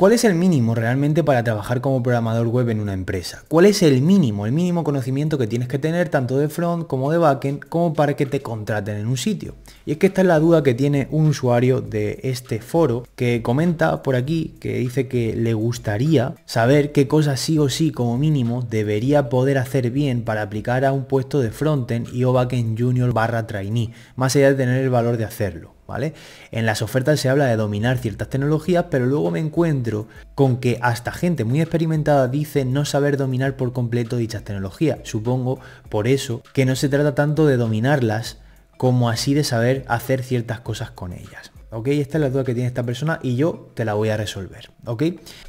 ¿Cuál es el mínimo realmente para trabajar como programador web en una empresa? ¿Cuál es el mínimo conocimiento que tienes que tener tanto de front como de backend como para que te contraten en un sitio? Y es que esta es la duda que tiene un usuario de este foro que comenta por aquí, que dice que le gustaría saber qué cosas sí o sí como mínimo debería poder hacer bien para aplicar a un puesto de frontend y o backend junior / trainee, más allá de tener el valor de hacerlo. ¿Vale? En las ofertas se habla de dominar ciertas tecnologías, pero luego me encuentro con que hasta gente muy experimentada dice no saber dominar por completo dichas tecnologías. Supongo por eso que no se trata tanto de dominarlas como así de saber hacer ciertas cosas con ellas. ¿Ok? Esta es la duda que tiene esta persona y yo te la voy a resolver. ¿Ok?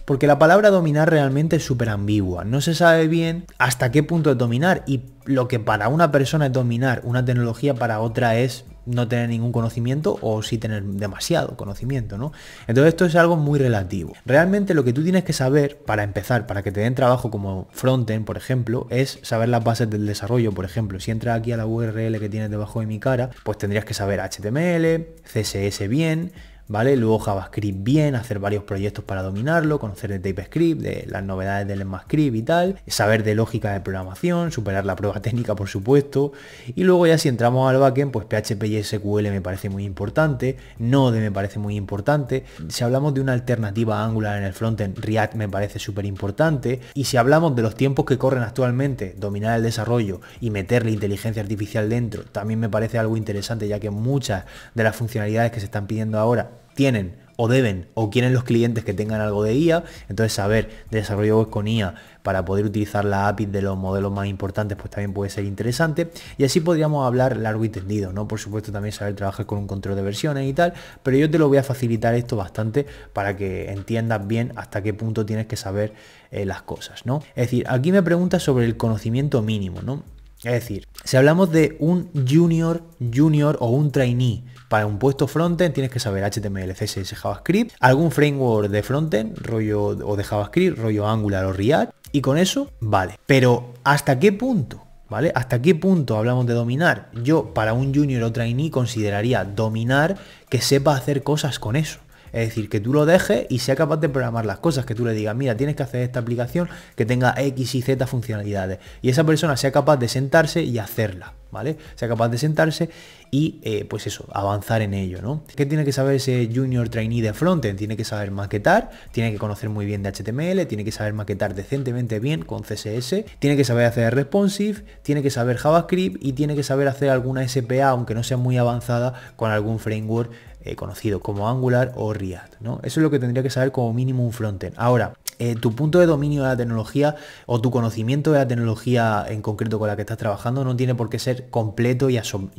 Porque la palabra dominar realmente es súper ambigua. No se sabe bien hasta qué punto es dominar, y lo que para una persona es dominar una tecnología, para otra es no tener ningún conocimiento o sí tener demasiado conocimiento, ¿no? Entonces esto es algo muy relativo. Realmente lo que tú tienes que saber para empezar, para que te den trabajo como frontend, por ejemplo, es saber las bases del desarrollo. Por ejemplo, si entras aquí a la URL que tienes debajo de mi cara, pues tendrías que saber HTML, CSS bien, ¿vale? Luego JavaScript bien, hacer varios proyectos para dominarlo, conocer de TypeScript, de las novedades del ECMAScript y tal, saber de lógica de programación, superar la prueba técnica, por supuesto, y luego ya si entramos al backend, pues PHP y SQL me parece muy importante, Node me parece muy importante, si hablamos de una alternativa a Angular en el frontend, React me parece súper importante, y si hablamos de los tiempos que corren actualmente, dominar el desarrollo y meterle inteligencia artificial dentro, también me parece algo interesante, ya que muchas de las funcionalidades que se están pidiendo ahora tienen o deben o quieren los clientes que tengan algo de IA. Entonces saber de desarrollo web con IA para poder utilizar la API de los modelos más importantes pues también puede ser interesante, y así podríamos hablar largo y tendido, ¿no? Por supuesto también saber trabajar con un control de versiones y tal, pero yo te lo voy a facilitar esto bastante para que entiendas bien hasta qué punto tienes que saber las cosas, ¿no? Es decir, aquí me preguntas sobre el conocimiento mínimo, ¿no? Es decir, si hablamos de un junior o un trainee para un puesto frontend, tienes que saber HTML, CSS, JavaScript, algún framework de frontend, rollo o de JavaScript, rollo Angular o React, y con eso vale. Pero ¿hasta qué punto? ¿Vale? ¿Hasta qué punto hablamos de dominar? Yo para un junior o trainee consideraría dominar que sepa hacer cosas con eso. Es decir, que tú lo dejes y sea capaz de programar las cosas, que tú le digas, mira, tienes que hacer esta aplicación que tenga X y Z funcionalidades, y esa persona sea capaz de sentarse y hacerla, ¿vale? Sea capaz de sentarse y pues eso, avanzar en ello, ¿no? ¿Qué tiene que saber ese junior trainee de frontend? Tiene que saber maquetar, tiene que conocer muy bien de HTML, tiene que saber maquetar decentemente bien con CSS, tiene que saber hacer responsive, tiene que saber JavaScript y tiene que saber hacer alguna SPA, aunque no sea muy avanzada, con algún framework conocido como Angular o React, ¿no? Eso es lo que tendría que saber como mínimo un frontend. Ahora, tu punto de dominio de la tecnología o tu conocimiento de la tecnología en concreto con la que estás trabajando no tiene por qué ser completo y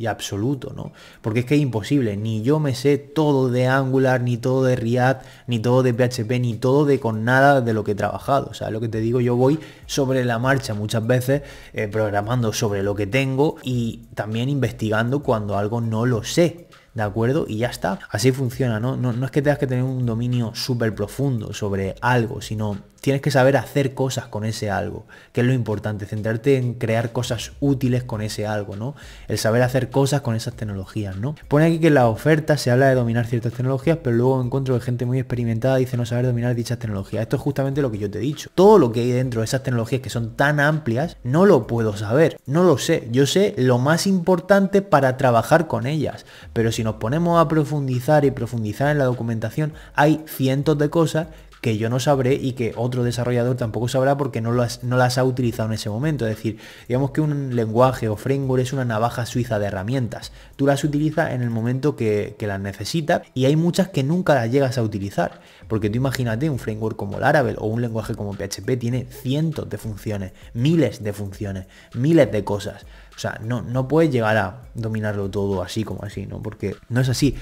absoluto, ¿no? Porque es que es imposible, ni yo me sé todo de Angular, ni todo de React, ni todo de PHP, ni todo de con nada de lo que he trabajado. O sea, lo que te digo, yo voy sobre la marcha muchas veces, programando sobre lo que tengo y también investigando cuando algo no lo sé. ¿De acuerdo? Y ya está. Así funciona, ¿no? No es que tengas que tener un dominio súper profundo sobre algo, sino tienes que saber hacer cosas con ese algo, que es lo importante, centrarte en crear cosas útiles con ese algo, ¿no? El saber hacer cosas con esas tecnologías, ¿no? Pone aquí que en la oferta se habla de dominar ciertas tecnologías, pero luego encuentro que gente muy experimentada dice no saber dominar dichas tecnologías. Esto es justamente lo que yo te he dicho. Todo lo que hay dentro de esas tecnologías que son tan amplias, no lo puedo saber, no lo sé. Yo sé lo más importante para trabajar con ellas, pero si nos ponemos a profundizar en la documentación, hay cientos de cosas que yo no sabré y que otro desarrollador tampoco sabrá porque no las ha utilizado en ese momento. Es decir, digamos que un lenguaje o framework es una navaja suiza de herramientas. Tú las utilizas en el momento que las necesitas, y hay muchas que nunca las llegas a utilizar. Porque tú imagínate, un framework como Laravel o un lenguaje como PHP tiene cientos de funciones, miles de funciones, miles de cosas. O sea, no puedes llegar a dominarlo todo así como así, ¿no? Porque no es así.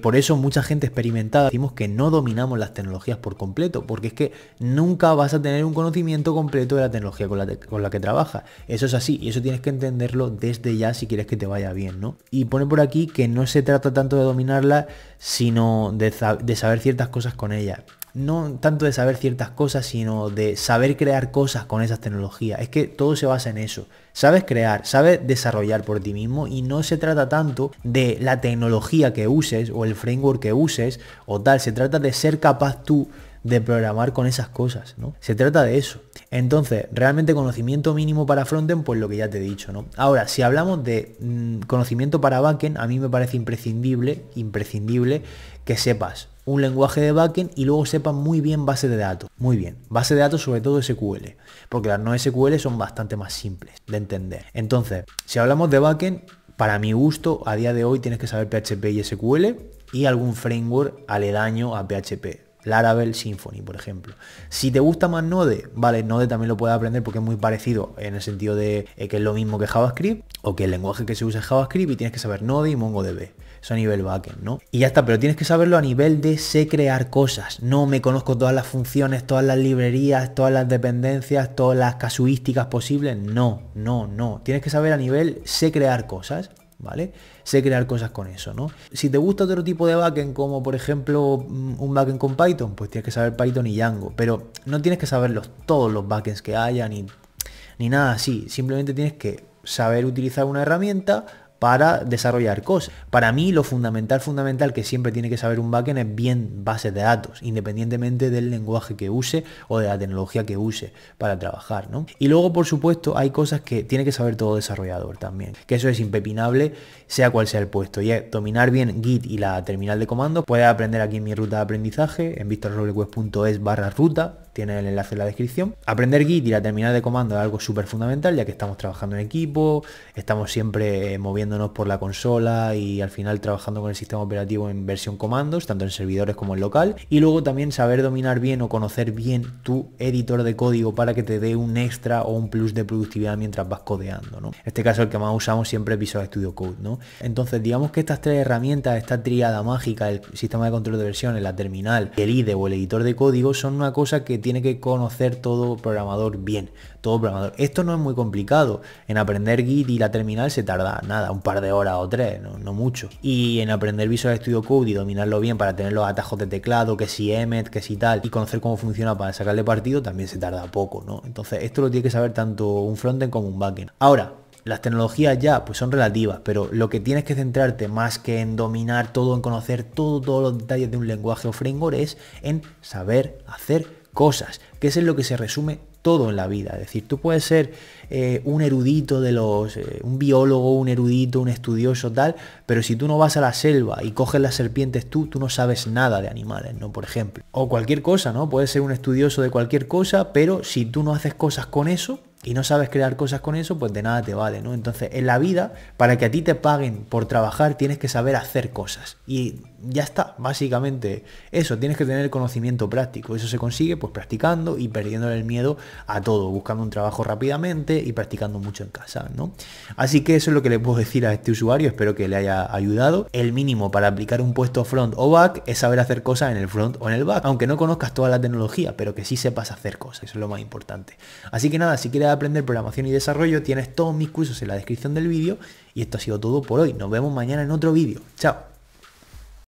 Por eso mucha gente experimentada decimos que no dominamos las tecnologías por completo, porque es que nunca vas a tener un conocimiento completo de la tecnología con la que trabajas. Eso es así, y eso tienes que entenderlo desde ya si quieres que te vaya bien, ¿no? Y pone por aquí que no se trata tanto de dominarla, sino de saber ciertas cosas con ella. No tanto de saber ciertas cosas, sino de saber crear cosas con esas tecnologías. Es que todo se basa en eso. Sabes crear, sabes desarrollar por ti mismo, y no se trata tanto de la tecnología que uses o el framework que uses o tal. Se trata de ser capaz tú de programar con esas cosas, ¿no? Se trata de eso. Entonces, realmente conocimiento mínimo para frontend, pues lo que ya te he dicho, ¿no? Ahora, si hablamos de conocimiento para backend, a mí me parece imprescindible que sepas un lenguaje de backend y luego sepas muy bien base de datos. Muy bien. Base de datos sobre todo SQL, porque las no SQL son bastante más simples de entender. Entonces, si hablamos de backend, para mi gusto, a día de hoy tienes que saber PHP y SQL y algún framework aledaño a PHP. Laravel, Symfony, por ejemplo. Si te gusta más Node, vale, Node también lo puedes aprender porque es muy parecido en el sentido de que es lo mismo que JavaScript o que el lenguaje que se usa es JavaScript y tienes que saber Node y MongoDB. Eso a nivel backend, ¿no? Y ya está, pero tienes que saberlo a nivel de sé crear cosas. No me conozco todas las funciones, todas las librerías, todas las dependencias, todas las casuísticas posibles. No. Tienes que saber a nivel sé crear cosas. ¿Vale? Sé crear cosas con eso, ¿no? Si te gusta otro tipo de backend, como por ejemplo un backend con Python, pues tienes que saber Python y Django, pero no tienes que saber todos los backends que haya, ni nada así. Simplemente tienes que saber utilizar una herramienta para desarrollar cosas. Para mí lo fundamental que siempre tiene que saber un backend es bien bases de datos, independientemente del lenguaje que use o de la tecnología que use para trabajar, ¿no? Y luego, por supuesto, hay cosas que tiene que saber todo desarrollador también, que eso es impepinable, sea cual sea el puesto. Y es dominar bien Git y la terminal de comandos. Puedes aprender aquí en mi ruta de aprendizaje en victorroblesweb.es/ruta. Tienes el enlace en la descripción. Aprender Git y la terminal de comando es algo súper fundamental, ya que estamos trabajando en equipo, estamos siempre moviéndonos por la consola y al final trabajando con el sistema operativo en versión comandos, tanto en servidores como en local. Y luego también saber dominar bien o conocer bien tu editor de código para que te dé un extra o un plus de productividad mientras vas codeando, ¿no? En este caso el que más usamos siempre es Visual Studio Code, ¿no? Entonces digamos que estas tres herramientas, esta tríada mágica, el sistema de control de versiones, la terminal, el IDE o el editor de código, son una cosa que tiene que conocer todo programador bien, todo programador. Esto no es muy complicado. En aprender Git y la terminal se tarda nada, un par de horas o tres, no mucho. Y en aprender Visual Studio Code y dominarlo bien para tener los atajos de teclado, que si Emmet, que si tal, y conocer cómo funciona para sacarle partido, también se tarda poco, ¿no? Entonces esto lo tiene que saber tanto un frontend como un backend. Ahora, las tecnologías ya pues son relativas, pero lo que tienes que centrarte más que en dominar todo, en conocer todos los detalles de un lenguaje o framework, es en saber hacer cosas, que es en lo que se resume todo en la vida. Es decir, tú puedes ser un erudito un biólogo, un erudito, un estudioso tal, pero si tú no vas a la selva y coges las serpientes tú no sabes nada de animales, ¿no? Por ejemplo. O cualquier cosa, ¿no? Puedes ser un estudioso de cualquier cosa, pero si tú no haces cosas con eso y no sabes crear cosas con eso, pues de nada te vale, ¿no? Entonces, en la vida, para que a ti te paguen por trabajar, tienes que saber hacer cosas. Y ya está, básicamente eso, tienes que tener conocimiento práctico. Eso se consigue pues practicando y perdiéndole el miedo a todo, buscando un trabajo rápidamente y practicando mucho en casa, ¿no? Así que eso es lo que le puedo decir a este usuario, espero que le haya ayudado. El mínimo para aplicar un puesto front o back es saber hacer cosas en el front o en el back, aunque no conozcas toda la tecnología, pero que sí sepas hacer cosas, eso es lo más importante. Así que nada, si quieres aprender programación y desarrollo, tienes todos mis cursos en la descripción del vídeo y esto ha sido todo por hoy. Nos vemos mañana en otro vídeo. Chao.